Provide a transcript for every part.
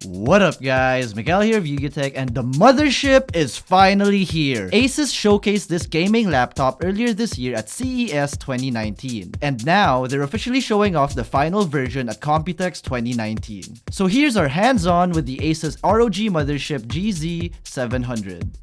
What up guys, Miguel here of YugaTech, and the mothership is finally here. ASUS showcased this gaming laptop earlier this year at CES 2019, and now they're officially showing off the final version at Computex 2019. So here's our hands-on with the ASUS ROG Mothership GZ700.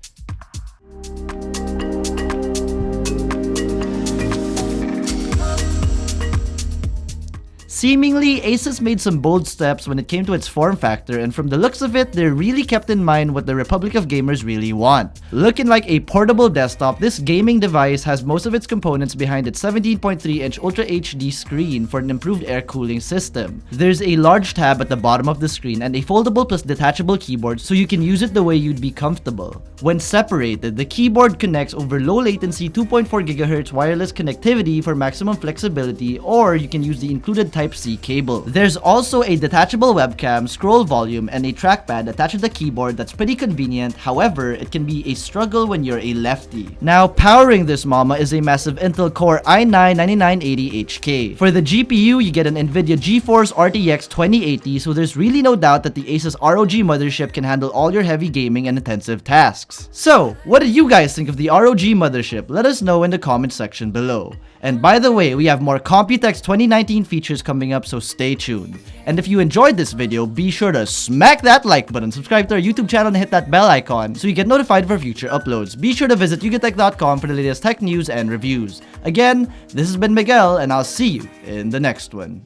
Seemingly, ASUS made some bold steps when it came to its form factor, and from the looks of it, they really kept in mind what the Republic of Gamers really want. Looking like a portable desktop, this gaming device has most of its components behind its 17.3-inch Ultra HD screen for an improved air cooling system. There's a large tab at the bottom of the screen and a foldable plus detachable keyboard so you can use it the way you'd be comfortable. When separated, the keyboard connects over low latency 2.4 GHz wireless connectivity for maximum flexibility, or you can use the included Type-C cable. There's also a detachable webcam, scroll volume, and a trackpad attached to the keyboard that's pretty convenient. However, it can be a struggle when you're a lefty. Now, powering this mama is a massive Intel Core i9-9980HK. For the GPU, you get an NVIDIA GeForce RTX 2080, so there's really no doubt that the ASUS ROG Mothership can handle all your heavy gaming and intensive tasks. So, what do you guys think of the ROG Mothership? Let us know in the comment section below. And by the way, we have more Computex 2019 features coming up, so stay tuned. And if you enjoyed this video, be sure to smack that like button, subscribe to our YouTube channel, and hit that bell icon so you get notified for future uploads. Be sure to visit YugaTech.com for the latest tech news and reviews. Again, this has been Miguel, and I'll see you in the next one.